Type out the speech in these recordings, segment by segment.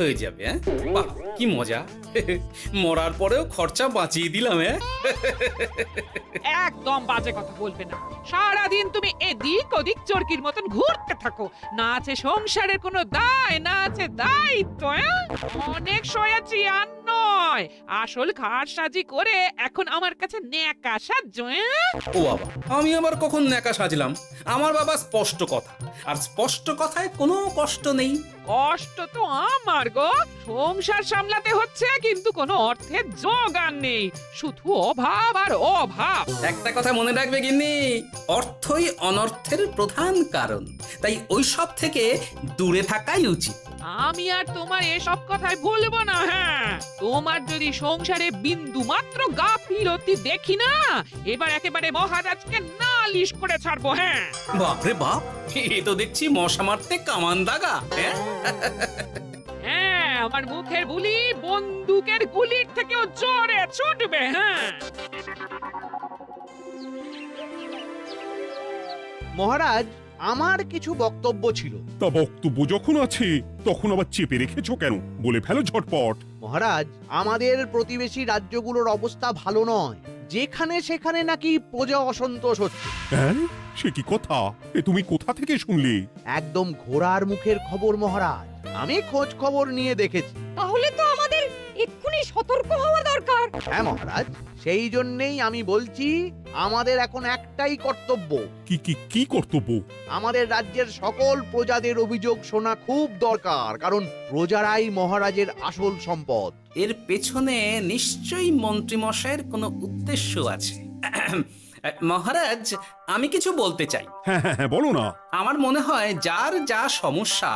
হয়ে যাবে। হ্যাঁ, বাহ কি মজা। মরার পরেও খরচা বাঁচিয়ে দিলাম। একদম বাজে কথা বলবে না। সারাদিন তুমি এদিক ওদিক চরকির মতন ঘুরতে থাকো, না আছে সংসারের কোনো দায়, না আছে দায়িত্ব। অনেক সয়াছি আর নয়, আসল খাট সাজি করে এখন আমার কাছে ন্যাকা সাহায্য। ও বাবা, আমি আবার কখন ন্যাকা সাজলাম? আমার বাবা স্পষ্ট কথা, আর স্পষ্ট কথায় কোনো কষ্ট নেই। কষ্ট তো আমার গো, সংসার সামলাতে হচ্ছে কিন্তু কোনো অর্থের জোগান নেই, শুধু অভাব আর অভাব। একটা কথা মনে রাখবে গিন্নি, অর্থই অনর্থের প্রধান কারণ, তাই ওই সব থেকে দূরে থাকাই উচিত। আমি আর তোমার এসব কথাই বলবো না। হ্যাঁ, তোমার যদি সংসারে বিন্দু মাত্র গাফিলতি দেখি না, এবার একেবারে মহারাজকে নালিশ করে ছাড়বো। হ্যাঁ, বাপরে বাপ, এ তো দেখছি মশা মারতে কামান দাগা। হ্যাঁ, আমার মুখের বুলি বন্দুকের গুলির থেকেও জোরে ছুটবে। হ্যাঁ, মহারাজ, আমার কিছু বক্তব্য ছিল। তা বক্তব্য যখন আছে তখন আবার চেপে রেখেছো কেন? বলে ফেলো ঝটপট। মহারাজ, আমাদের প্রতিবেশী রাজ্যগুলোর অবস্থা ভালো নয়, যেখানে সেখানে নাকি প্রজা অসন্তোষ হচ্ছে। হ্যাঁ, সে কি কথা? এ তুমি কোথা থেকে শুনলে? একদম ঘোড়ার মুখের খবর মহারাজ, আমি খোঁজ খবর নিয়ে দেখেছি। তাহলে তো আমাদের এক্ষুনি সতর্ক হওয়া দরকার। হ্যাঁ মহারাজ, সেই জন্যেই আমি বলছি, আমাদের এখন একটাই কর্তব্য। কি কি কি কর্তব্য? আমাদের রাজ্যের সকল প্রজাদের অভিযোগ শোনা খুব দরকার, কারণ প্রজারাই মহারাজের আসল সম্পদ। এর পেছনে নিশ্চয়ই মন্ত্রীমশাইয়ের কোনো উদ্দেশ্য আছে। মহারাজ, আমি কিছু বলতে চাই। হ্যাঁ হ্যাঁ হ্যাঁ, বলো না। আমার মনে হয় যার যা সমস্যা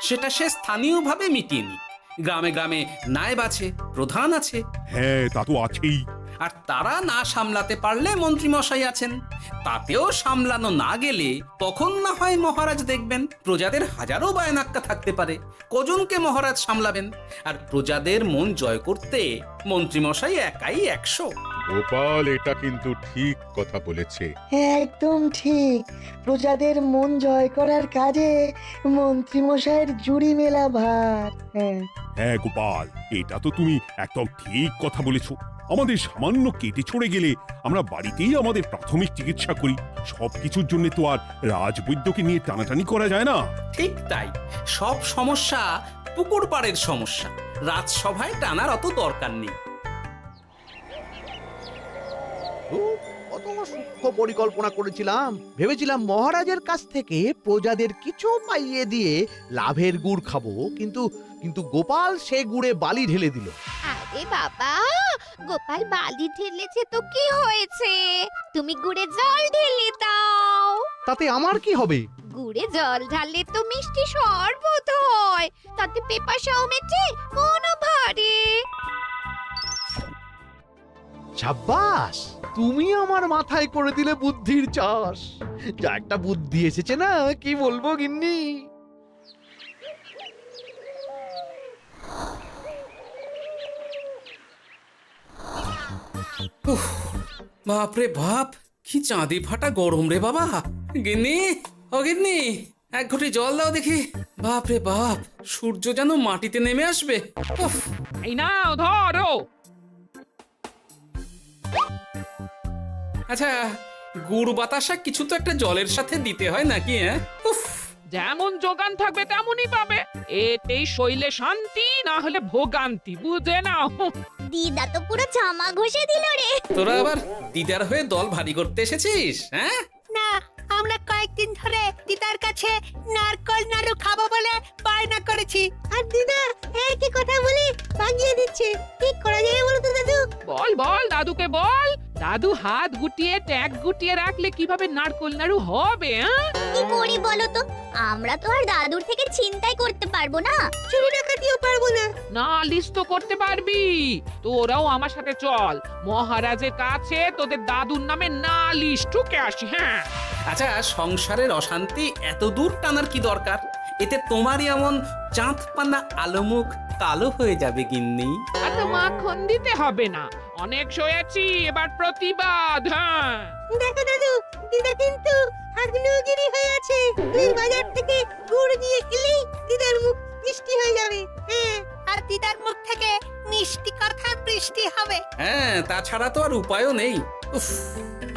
সেটা সে স্থানীয়ভাবে মিটিয়ে নিক। গ্রামে গ্রামে নায়েব আছে, প্রধান আছে, হ্যাঁ, তা তো আছেই। আর তারা না সামলাতে পারলে মন্ত্রীমশাই আছেন। তাতেও সামলানো না গেলে তখন না হয় মহারাজ দেখবেন। প্রজাদের হাজারো বায়নাক্কা থাকতে পারে, কজনকে মহারাজ সামলাবেন? আর প্রজাদের মন জয় করতে মন্ত্রীমশাই একাই 100। গোপাল এটা কিন্তু ঠিক কথা বলেছে। একদম ঠিক। প্রজাদের মন জয় করার কাজে মন্ত্রীমশাইয়ের জুড়ি মেলা ভার। হ্যাঁ, হ্যাঁ গোপাল, এটা তো তুমি একদম ঠিক কথা বলেছো। আমাদের সামান্য কেটে ছড়ে গেলে আমরা বাড়িতেই আমাদের প্রাথমিক চিকিৎসা করি। সবকিছুর জন্য তো আর রাজবৈদ্যকে নিয়ে টানাটানি করা যায় না। ঠিক তাই, সব সমস্যা পুকুর পাড়ের সমস্যা, রাজসভায় টানার অত দরকার নেই। কত সূক্ষ্ম পরিকল্পনা করেছিলাম। ভেবেছিলাম মহারাজের কাছ থেকে প্রজাদের কিছু পাইয়ে দিয়ে লাভের গুড় খাবো, কিন্তু কিন্তু গোপাল সে গুড়ে বালি ঢেলে দিল। আরে বাবা, গোপাল বালি ঢেলেছে তো কি হয়েছে? তুমি গুড়ে জল ঢেলে দাও। তাতে আমার কি হবে? গুড়ে জল ঢাললে তো মিষ্টি শরবত হয়, তাতে পেপাসাও মেটে, মনও ভরে। সাব্বাস, তুমি আমার মাথায় করে দিলে বুদ্ধির চাষ। যা একটা বুদ্ধি এসেছে না, কি বলবো গিন্নি। বাপরে বাপ, কি চাঁদি ফাটা গরম রে বাবা। গিন্নি, ও গিন্নি, এক ঘটি জল দাও দেখি। বাপরে বাপ, সূর্য যেন মাটিতে নেমে আসবে। উফ, এই নাও ধরো। আচ্ছা, গুড় বাতাসা কিছু তো একটা জলের সাথে দিতে হয় নাকি? উফ, যেমন যোগান থাকবে তেমনই পাবে। এতেই শৈলে শান্তি, না হলে ভোগান্তি, বুঝে নাও। দিদা তো পুরো জামা ঘষে দিল রে। তোরা আবার দিদার হয়ে দল ভারী করতে এসেছিস? হ্যাঁ, না, আমরা কয়েকদিন ধরে দিদার কাছে নারকল নাড়ু খাবো বলে বায়না করেছি। আর দিদা একই কথা বলে ভাঙিয়ে দিচ্ছে। কি করা যায় বলো তো দাদু? বল বল দাদুকে বল। দাদু হাত গুটিয়ে ট্যাগ গুটিয়ে রাখলে কিভাবে নারকোল নাড়ু হবে? কি করি বলো তো? আমরা তো আর দাদুর থেকে চিন্তাই করতে পারবো না, চুরি ডাকাতিও পারবো না। নালিশ তো করতে পারবি। তোরাও আমার সাথে চল, মহারাজের কাছে তোদের দাদুর নামে নালিশ ঠুকে আসি। হ্যাঁ, আচ্ছা, সংসারের অশান্তি এত দূর টানার কি দরকার? এতে তোমারই এমন চাঁদ পানা আলো মুখ কালো হয়ে যাবে গিন্নি। এত মাখন দিতে হবে না, অনেক সয়েছি, এবার প্রতিবাদ। হ্যাঁ, দেখো দাদু, দিদা কিন্তু আগ্নেয়গিরি হয়ে আছে। তুই বাজার থেকে গুড় নিয়ে এলেই দিদার মুখ মিষ্টি হয়ে যাবে। হ্যাঁ, আর দিদার মুখ থেকে মিষ্টি কথার বৃষ্টি হবে। হ্যাঁ, তাছাড়া তো আর উপায়ও নেই। উফ,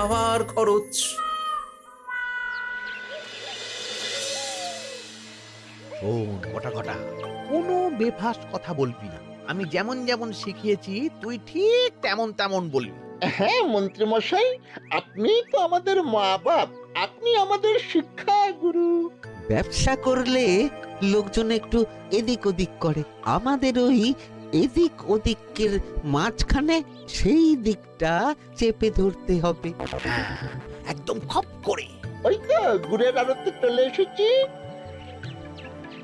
আবার খরচ। শোন কটা কটা, কোনো বেফাস কথা বলবি না। আমি যেমন যেমন শিখিয়েছি তুই ঠিক তেমন তেমন বলবি। হ্যাঁ মন্ত্রী মশাই, আপনি তো আমাদের মা বাপ, আপনি আমাদের শিক্ষা গুরু। ব্যবসা করলে লোকজন একটু এদিক ওদিক করে, আমাদের ওই এদিক ওদিকের মাঝখানে সেই দিকটা চেপে ধরতে হবে। হ্যাঁ, একদম খপ করে। ওই তো গুড়ের আড়তে চলে এসেছি,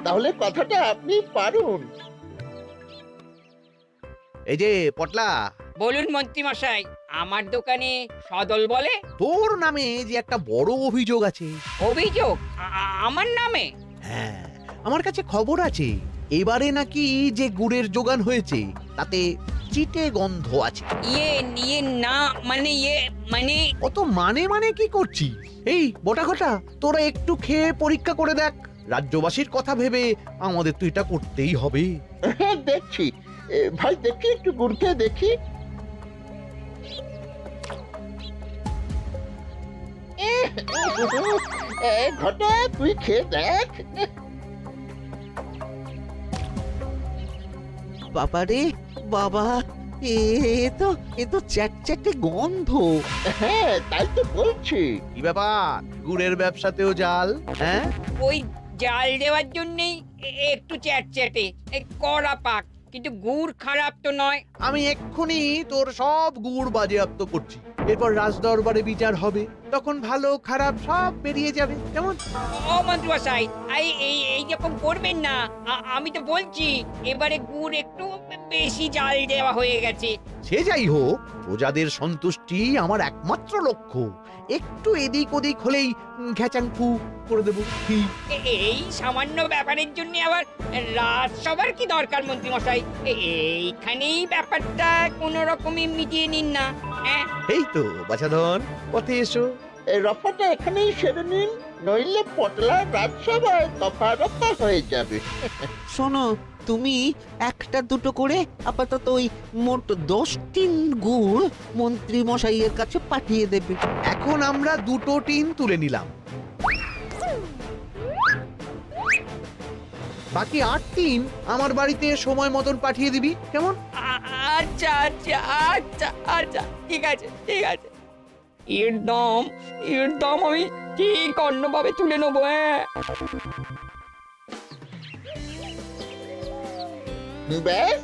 তাহলে কথাটা আপনি পারুন। এই যে পটলা, বলুন মন্ত্রী মশাই, আমার দোকানে সদল বলে তোর নামে যে একটা বড় অভিযোগ আছে। অভিযোগ আমার নামে? হ্যাঁ, আমার কাছে খবর আছে এবারে নাকি যে গুড়ের যোগান হয়েছে তাতে চিটে গন্ধ আছে। ইয়ে না মানে মানে অত মানে কি করছিস? এই বটা ঘটা, তোরা একটু খেয়ে পরীক্ষা করে দেখ। রাজ্যবাসীর কথা ভেবে আমাদের তো এটা করতেই হবে। হ্যাঁ দেখছি, ভাই দেখি একটু গুড় খেয়ে দেখি। ঘটা তুই খেয়ে দেখ। বাবারে বাবা, এ তো চ্যাটচ্যাটে গন্ধ। হ্যাঁ তাই তো বলছি। কি ব্যাপার, গুড়ের ব্যবসাতেও জাল? হ্যাঁ, ওই জাল দেওয়ার জন্যই একটু চ্যাটচ্যাটে কড়া পাক, কিন্তু গুড় খারাপ তো নয়। আমি এক্ষুনি তোর সব গুড় বাজেয়াপ্ত করছি। এরপর রাজদরবারে বিচার হবে, তখন ভালো খারাপ সব বেরিয়ে যাবে। কেমন? ও মন্ত্রী মশাই, এইরকম করবেন না। আমি তো বলছি এবারে গুড় একটু বেশি জাল দেওয়া হয়ে গেছে। সে যাই হোক, প্রজাদের সন্তুষ্টি আমার একমাত্র লক্ষ্য। একটু এদিক ওদিক হলেই ঘ্যাচাংফু করে দেবো। কি? এই সামান্য ব্যাপারের জন্য আবার রাজসভার কি দরকার মন্ত্রী মশাই? এইখানেই ব্যাপারটা কোনো রকমই মিটিয়ে নিন না। হ্যাঁ, এই তো বাছাধন, পথে এসো। এই রফাটা এখানেই সেরে নিন, নইলে পটলা রাজসভায় দফা রফা হয়ে যাবে। শোনো, তুমি একটা দুটো করে আপাতত ওই মোট 10 টিন গুড় মন্ত্রী মশাইয়ের কাছে পাঠিয়ে দেবে। এখন আমরা 2 টিন তুলে নিলাম, বাকি 8 টিন আমার বাড়িতে সময় মতন পাঠিয়ে দিবি। কেমন? আচ্ছা আচ্ছা আচ্ছা আচ্ছা, ঠিক আছে ঠিক আছে। এর দাম আমি ঠিক অন্যভাবে তুলে নেবো। হ্যাঁ, ব্যাস,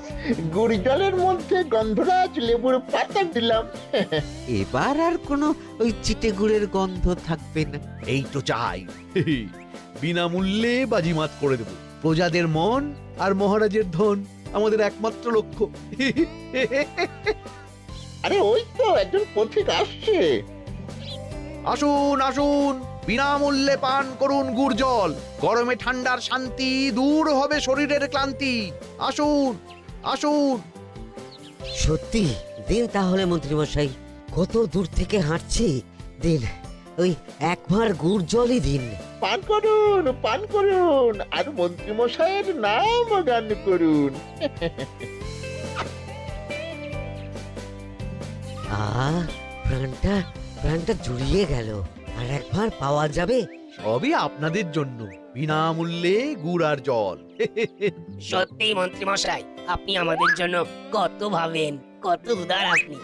গুড় জলের মধ্যে গন্ধরাজ লেবুর পাতা দিলাম। এবার আর কোনো ওই চিটে গুড়ের গন্ধ থাকবে না। এই তো চাই। বিনামূল্যে বাজিমাত করে দেব। প্রজাদের মন আর মহারাজের ধন আমাদের একমাত্র লক্ষ্য। আরে ওই তো একজন পথিক আসছে। আসুন আসুন, বিনামূল্যে পান করুন গুড় জল। গরমে ঠান্ডার শান্তি, দূর হবে শরীরের ক্লান্তি। আসুন আসুন। সত্যি দিন তাহলে মন্ত্রী মশাই, কত দূর থেকে হাঁটছি, দিন ওই এক ভাঁড় গুড় জলই দিন। পান করুন, আর মন্ত্রী মশাইয়ের নাম গান করুন। প্রাণটা জুড়িয়ে গেল। আর এক ভাঁড় পাওয়া যাবে? সবই আপনাদের জন্য, বিনামূল্যে গুড় আর জল। সত্যি মন্ত্রী মশাই, আপনি আমাদের জন্য কত ভাবেন, কত উদার আপনি।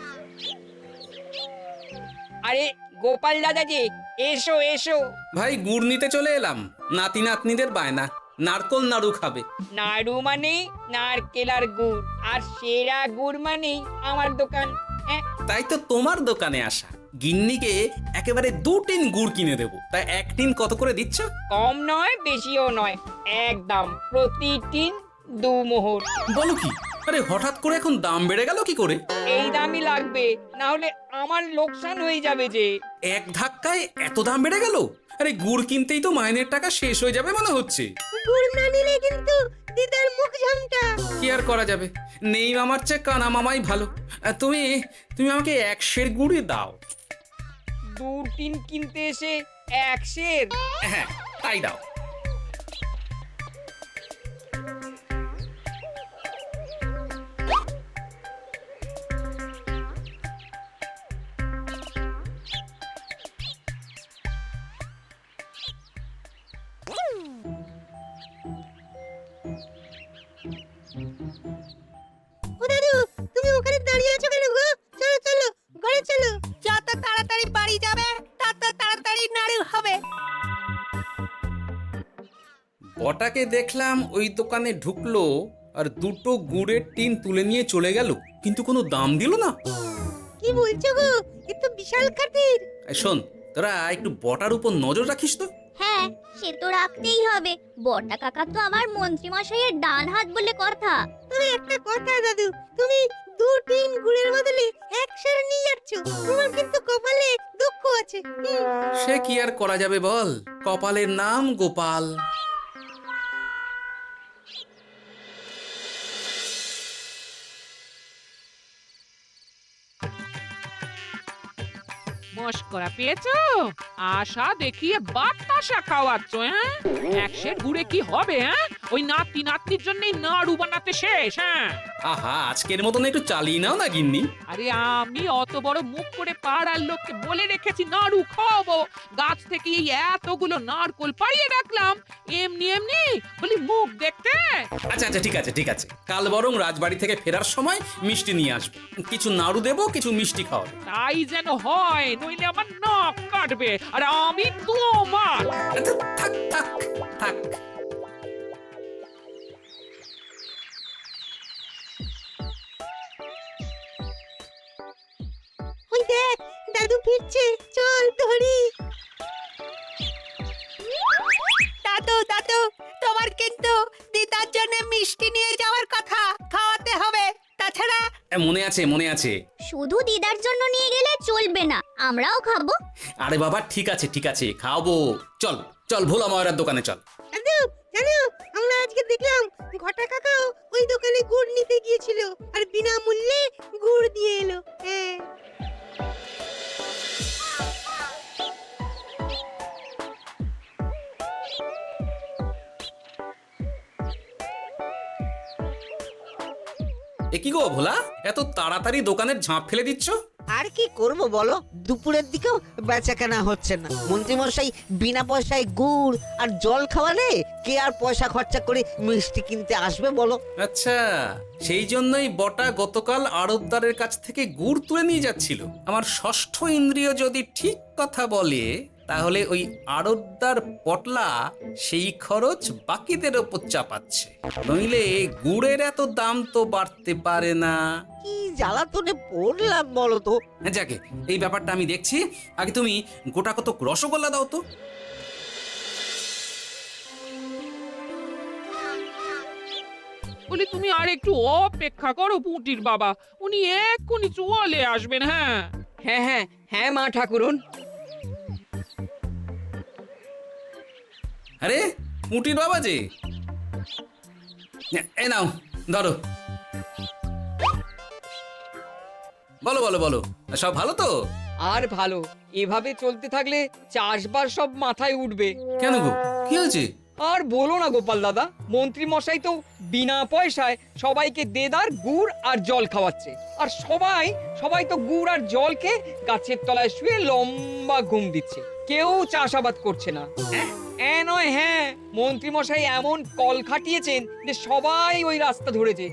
আরে গোপাল দাদা যে, এসো এসো। ভাই, গুড় নিতে চলে এলাম। নাতি নাতনিদের বায়না, নারকোল নাড়ু খাবে। নাড়ু মানে নারকেল আর গুড়, আর সেরা গুড় মানেই আমার দোকান। হ্যাঁ, তাই তো তোমার দোকানে আসা। গিন্নিকে একেবারে 2 টিন গুড় কিনে দেবো। তাই 1 টিন কত করে দিচ্ছ? কম নয় বেশিও নয়, একদম প্রতি টিন 2 মোহর। বলো কি? আরে হঠাৎ করে এখন দাম বেড়ে গেল কি করে? এই দামই লাগবে, না হলে আমার লোকসান হয়ে যাবে যে। এক ধাক্কায় এত দাম বেড়ে গেল? আরে গুড় কিনতেই তো মাইনের টাকা শেষ হয়ে যাবে মনে হচ্ছে। গুড় না নিলে কিন্তু দিদার মুখ ঝামটা। কি আর করা যাবে, নেই মামার চেয়ে কানা মামাই ভালো। তুমি আমাকে 1 সের গুড়ই দাও। 2 টিন কিনতে এসে 1 সের? হ্যাঁ, তাই দাও। ও দাদু, তুমি ওখানে দাঁড়িয়ে আছো কেন গো? চলো চলো, ঘরে চলো। যত তাড়াতাড়ি বাড়ি যাবে তত তাড়াতাড়ি নাড়ু হবে। বটাকে দেখলাম ওই দোকানে ঢুকলো আর দুটো গুড়ের টিন তুলে নিয়ে চলে গেল, কিন্তু কোনো দাম দিল না। কি বলছো গো? এ তো বিশাল খাতির। এই শোন, তোরা একটু বটার উপর নজর রাখিস তো। হ্যাঁ, সে তো রাখতেই হবে। বটা কাকা তো আমার মন্ত্রী মশাইয়ের ডান হাত বলে কথা। তবে একটা কথা দাদু, তুমি 2-3 গুড়ের বদলে 100 নিয়ে যাচ্ছ। তোমার কিন্তু কপালে দুঃখ আছে। সে কি আর করা যাবে বল, কপালের নাম গোপাল। মস্করা পেয়েছো? আশা দেখিয়ে বাতাসা খাওয়াচ্ছ, হ্যাঁ? 100 গুড়ে কি হবে, হ্যাঁ? ওই নাতি নাতনির জন্যই নাড়ু বানাতে শেষ, হ্যাঁ? আহা, আজকের মতন একটু চালিয়ে নাও না গিন্নি। আরে আমি অত বড় মুখ করে পাড়ার লোককে বলে রেখেছি নাড়ু খাওয়াবো, গাছ থেকে এই এতগুলো নারকোল পাড়িয়ে রাখলাম, এমনি এমনি বলি মুখ দেখতে। আচ্ছা আচ্ছা, ঠিক আছে ঠিক আছে, কাল বরং রাজবাড়ি থেকে ফেরার সময় মিষ্টি নিয়ে আসবো। কিছু নাড়ু দেবো, কিছু মিষ্টি খাওয়াবো। তাই যেন হয়, নইলে আমার নাক কাটবে আর আমি তোমার। আচ্ছা, থাক থাক থাক। ওই দেখ, দাদু ফিরছে, চল ধরি। দাদু দাদু, তোমার কিন্তু দিদার জন্য মিষ্টি নিয়ে যাওয়ার কথা, খাওয়াতে হবে। তাছাড়া মনে আছে মনে আছে। শুধু দিদার জন্য নিয়ে গেলে চলবে না, আমরাও খাবো। আরে বাবা, ঠিক আছে ঠিক আছে, খাওয়াবো। চল চল, ভোলা ময়রার দোকানে চল। দাদু জানো, আমরা আজকে দেখলাম ঘটা কাকাও ওই দোকানে গুড় নিতে গিয়েছিল আর বিনামূল্যে গুড় দিয়ে এলো। হ্যাঁ, এ কি গো ভোলা, এত তাড়াতাড়ি দোকানের ঝাঁপ ফেলে দিচ্ছ? আর কি করব বলো, দুপুরের দিকেও বেচা কেনা হচ্ছে না। মন্ত্রীমশাই বিনা পয়সায় গুড় আর জল খাওয়ালে কে আর পয়সা খরচা করে মিষ্টি কিনতে আসবে বলো? আচ্ছা, সেই জন্যই বটা গতকাল আড়তদারের কাছ থেকে গুড় তুলে নিয়ে যাচ্ছিল। আমার ষষ্ঠ ইন্দ্রিয় যদি ঠিক কথা বলে, তাহলে ওই আড়তদার পটলা সেই খরচ বাকিদের ওপর চাপাচ্ছে। নইলে গুড়ের এত দাম তো বাড়তে পারে না। কি জ্বালাতনে পড়লাম বলো তো। যাকে, এই ব্যাপারটা আমি দেখছি। আগে তুমি গোটা কত রসগোল্লা দাও তো। বলি তুমি আর একটু অপেক্ষা করো পুঁটির বাবা, উনি এক্ষুনি চলে আসবেন। হ্যাঁ হ্যাঁ হ্যাঁ হ্যাঁ মা ঠাকুরন। আরে পুঁটির বাবা যে, এ নাও ধরো। বলো বলো বলো, সব ভালো তো? আর ভালো, এভাবে চলতে থাকলে চাষবাস সব মাথায় উঠবে। কেন গো, কি হয়েছে? আর বলো না গোপাল দাদা, মন্ত্রী মশাই তো বিনা পয়সায় সবাইকে দেদার গুড় আর জল খাওয়াচ্ছে। আর সবাই তো গুড় আর জলকে গাছের তলায় শুয়ে লম্বা ঘুম দিচ্ছে, কেউ চাষাবাদ করছে না। নয়, হ্যাঁ, মন্ত্রী মশাই এমন কল খাটিয়েছেন যে সবাই ওই রাস্তা ধরেছে।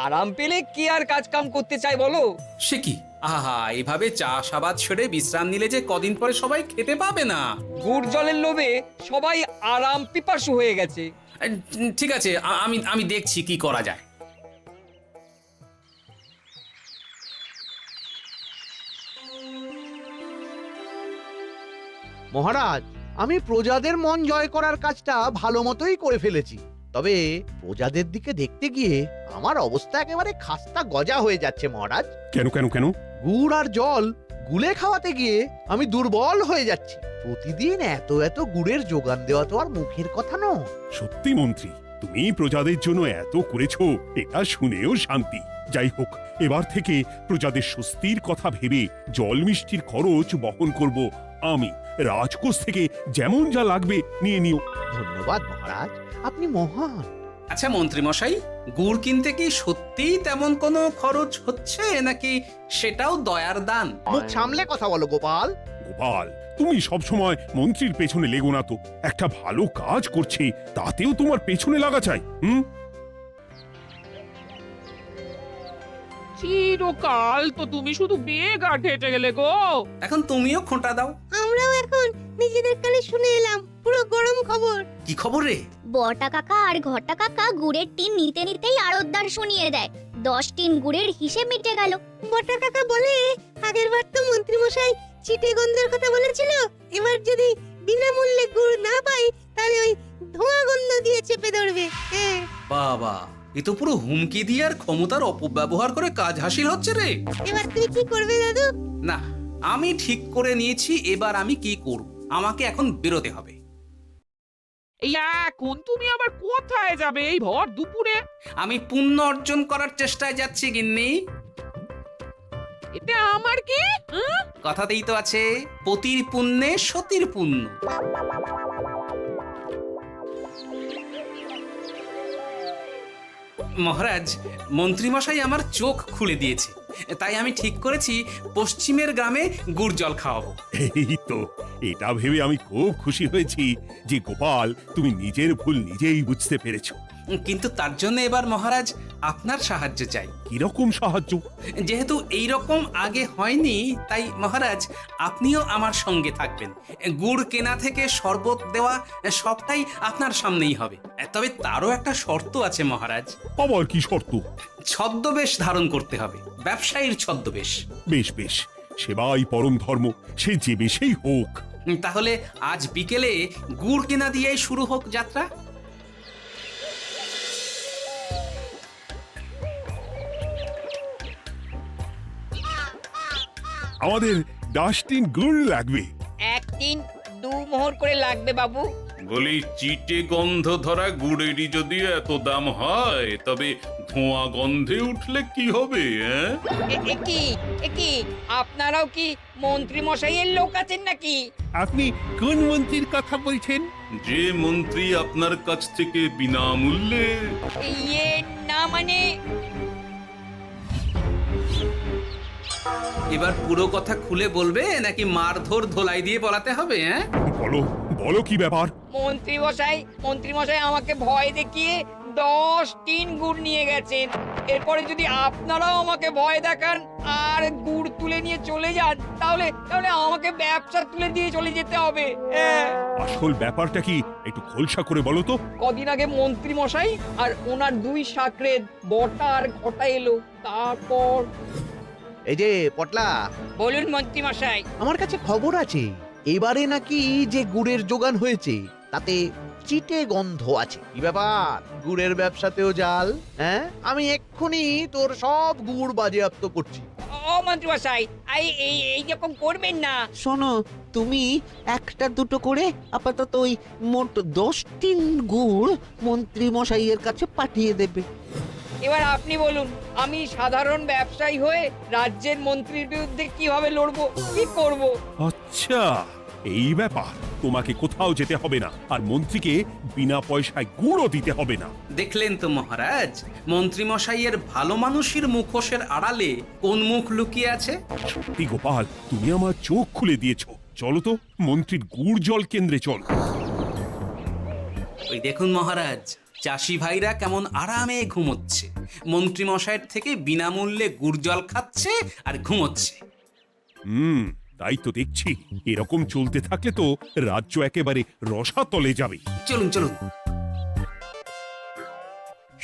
আরাম পেলে কে আর কাজ কাম করতে চায় বলো? সে কি, আহা, এভাবে চাষাবাদ ছেড়ে বিশ্রাম নিলে যে কদিন পরে সবাই খেতে পাবে না। গুড় জলের লোভে সবাই আরাম পিপাসু হয়ে গেছে। ঠিক আছে, আমি দেখছি কি করা যায়। মহারাজ, আমি প্রজাদের মন জয় করার কাজটা ভালো মতোই করে ফেলেছি। তবে প্রজাদের দিকে দেখতে গিয়ে আমার অবস্থা একেবারে খাস্তা গজা হয়ে যাচ্ছে মহারাজ। কেন কেন কেন? গুড় আর জল গুলে খাওয়াতে গিয়ে আমি দুর্বল হয়ে যাচ্ছি। প্রতিদিন এত এত গুড়ের যোগান দেওয়া তো আর মুখের কথা নয়। সত্যি মন্ত্রী, তুমি প্রজাদের জন্য এত করেছো, এটা শুনেও শান্তি। যাই হোক, এবার থেকে প্রজাদের স্বস্তির কথা ভেবে জল মিষ্টির খরচ বহন করব আমি। রাজকোষ থেকে যেমন যা লাগবে নিয়ে নিও। ধন্যবাদ মহারাজ, আপনি মহান। আচ্ছা মন্ত্রী মশাই, গুড় কিনতে কি সত্যিই তেমন কোনো খরচ হচ্ছে, নাকি সেটাও দয়ার দান? মুখ সামলে কথা বলো গোপাল। গোপাল, তুমি সবসময় মন্ত্রীর পেছনে লেগো না তো। একটা ভালো কাজ করছে, তাতেও তোমার পেছনে লাগা চাই। চিরকাল তো তুমি শুধু বেগার হেঁটে গেলে গো। এখন তুমিও খোঁটা দাও। আমরাও এখন নিজেদের কানে শুনে এলাম পুরো গরম খবর। কি খবর রে? বটা কাকা আর ঘটা কাকা গুড়ের টিন নিতে নিতেই আড়তদার শুনিয়ে দেয় 10 টিন গুড়ের হিসেব মিটে গেল। বটা কাকা বলে আগের বার তো মন্ত্রী মশাই চিটে গন্ধের কথা বলেছিল, এবার যদি বিনামূল্যে গুড় না পাই তাহলে ওই ধোঁয়া গন্ধ দিয়ে চেপে ধরবে। হ্যাঁ, বাবা, এ তো পুরো হুমকি দিয়ে আর ক্ষমতার অপব্যবহার করে কাজ হাসিল হচ্ছে রে। এবার তুই কি করবে দাদু? না, আমি ঠিক করে নিয়েছি এবার আমি কি করব। আমাকে এখন বেরোতে হবে। এই এখন তুমি আবার কোথায় যাবে এই ভর দুপুরে? আমি পুণ্য অর্জন করার চেষ্টায় যাচ্ছি গিন্নি। এতে আমার কি? কথাতেই তো আছে, পতির পুণ্যে সতীর পুণ্য। মহারাজ, মন্ত্রীমশাই আমার চোখ খুলে দিয়েছে, তাই আমি ঠিক করেছি পশ্চিমের গ্রামে গুড় জল খাওয়াবো। এই তো, এটা ভেবে আমি খুব খুশি হয়েছি যে গোপাল তুমি নিজের ভুল নিজেই বুঝতে পেরেছো। কিন্তু তার জন্য এবার মহারাজ আপনার সাহায্য চাই। কিরকম সাহায্য? যেহেতু এই রকম আগে হয়নি, তাই মহারাজ আপনিও আমার সঙ্গে থাকবেন। গুড় কেনা থেকে শরবত দেওয়া সবটাই আপনার সামনেই হবে। তবে তারও একটা শর্ত আছে মহারাজ। আবার কি শর্ত? ছদ্মবেশ ধারণ করতে হবে, ব্যবসায়ীর ছদ্মবেশ। বেশ বেশ, সেবাই পরম ধর্ম, সে যে বেশেই হোক। তাহলে আজ বিকেলে গুড় কেনা দিয়েই শুরু হোক যাত্রা। আমাদের 10 টিন গুড় লাগবে। 1 টিন 2 মোহর করে লাগবে বাবু। বলি, চিটে গন্ধ ধরা গুড়েরই যদি এত দাম হয়, তবে ধোঁয়া গন্ধে উঠলে কি হবে? কি আপনারাও কি মন্ত্রী মশাইয়ের লোক আছেন নাকি? আপনি কোন মন্ত্রীর কথা বলছেন? যে মন্ত্রী আপনার কাছ থেকে বিনামূল্যে। ইয়ে না মানে এবার পুরো কথা খুলে বলবে নাকি মারধর ধোলাই দিয়ে বলাতে হবে? হ্যাঁ, বলো বলো, কি ব্যাপার? মন্ত্রী মশাই আমাকে ভয় দেখিয়ে 10 টিন গুড় নিয়ে গেছেন। এরপরে যদি আপনারাও আমাকে ভয় দেখান আর গুড় তুলে নিয়ে চলে যান, তাহলে আমাকে ব্যবসা তুলে দিয়ে চলে যেতে হবে। আসল ব্যাপারটা কি একটু খোলসা করে বলো তো। কদিন আগে মন্ত্রী মশাই আর ওনার 2 সাকরেদ বটা আর ঘটা এলো, তারপর। এই যে পটলা, বলুন মন্ত্রী মশাই। আমার কাছে খবর আছে এবারে নাকি যে গুড়ের যোগান হয়েছে তাতে চিটে গন্ধ আছে। কি ব্যাপার, গুড়ের ব্যবসাতেও জাল? হ্যাঁ, আমি এক্ষুনি তোর সব গুড় বাজেয়াপ্ত করছি। ও মন্ত্রী মশাই, এই রকম করবেন না। শোনো, তুমি 1-2 করে আপাতত ওই মোট 10 টিন গুড় মন্ত্রী মশাইয়ের কাছে পাঠিয়ে দেবে। এবার আপনি বলুন, আমি সাধারণ ব্যবসায়ী হয়ে রাজ্যের মন্ত্রীর বিরুদ্ধে কিভাবে লড়বো, কি করব? আচ্ছা, এই ব্যাপার। তোমাকে কোথাও যেতে হবে না, আর মন্ত্রীকে বিনা পয়সায় গুড়ও দিতে হবে না। দেখলেন তো মহারাজ, মন্ত্রী মশাইয়ের ভালো মানুষের মুখোশের আড়ালে কোন মুখ লুকিয়ে আছে। সত্যি গোপাল, তুমি আমার চোখ খুলে দিয়েছো। চলো তো মন্ত্রীর গুড় জল কেন্দ্রে চল। ওই দেখুন মহারাজ, চাষি ভাইরা কেমন আরামে ঘুমোচ্ছে, মন্ত্রী মশাইয়ের থেকে বিনামূল্যে গুড় জল খাচ্ছে আর ঘুমোচ্ছে। তাই তো দেখছি। এরকম চলতে থাকলে তো রাজ্য একেবারে রসাতলে যাবে। চলুন চলুন।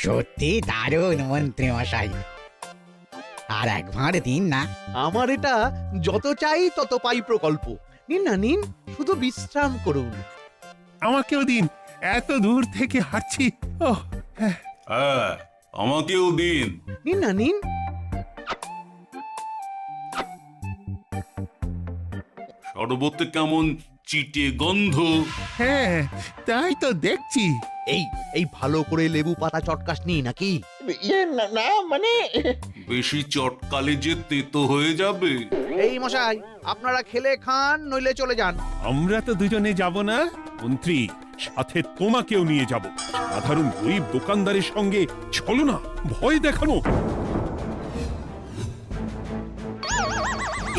সত্যি দারুণ মন্ত্রী মশাই, আর একবার দিন না। আমার এটা যত চাই তত পাই প্রকল্প। নিন না নিন, শুধু বিশ্রাম করুন। আমাকেও দিন, এত দূর থেকে হাঁটছি। হ্যাঁ, আমাকেও দিন। নিন না নিন। শরবতে কেমন চিটে গন্ধ। হ্যাঁ, তাই তো দেখছি। এই ভালো করে লেবু পাতা চটকাসনি নাকি? না মানে বেশি চটকালে যে তেতো হয়ে যাবে। এই মশাই, আপনারা খেলে খান, নইলে চলে যান। আমরা তো দুজনে যাব না মন্ত্রী, সাথে তোমাকেও নিয়ে যাব। সাধারণ গরিব দোকানদারের সঙ্গে চলো না, ভয় দেখানো।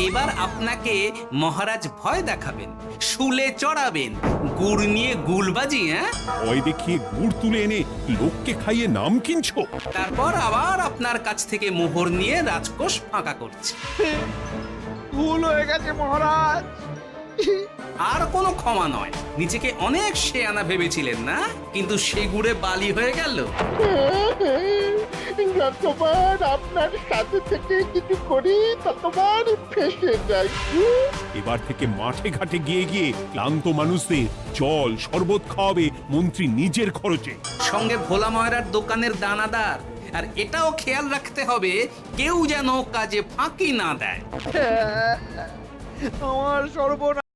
এবার আপনাকে মহারাজ ভয় দেখাবেন, শুলে চড়াবেন, গুড় নিয়ে গুলবাজি, হ্যাঁ? ভয় দেখিয়ে গুড় তুলে এনে লোককে খাইয়ে নাম কিনছো? তারপর আবার আপনার কাছ থেকে মোহর নিয়ে রাজকোষ ফাঁকা করছে। ভুল হয়ে গেছে মহারাজ। আর কোনো ক্ষমা নয়। নিজেকে অনেক শেয়ানা ভেবেছিলেন না, কিন্তু সে গুড়ে বালি হয়ে গেল। যতবার আপনার সাথে থেকে কিছু করি ততবার ফেসে যাই। এবার থেকে মাঠে ঘাটে গিয়ে গিয়ে ক্লান্ত মানুষদের জল শরবত খাওয়াবে মন্ত্রী নিজের খরচে। সঙ্গে ভোলা ময়রার দোকানের দানাদার। আর এটাও খেয়াল রাখতে হবে কেউ যেন কাজে ফাঁকি না দেয়। আমার সর্বনাশ।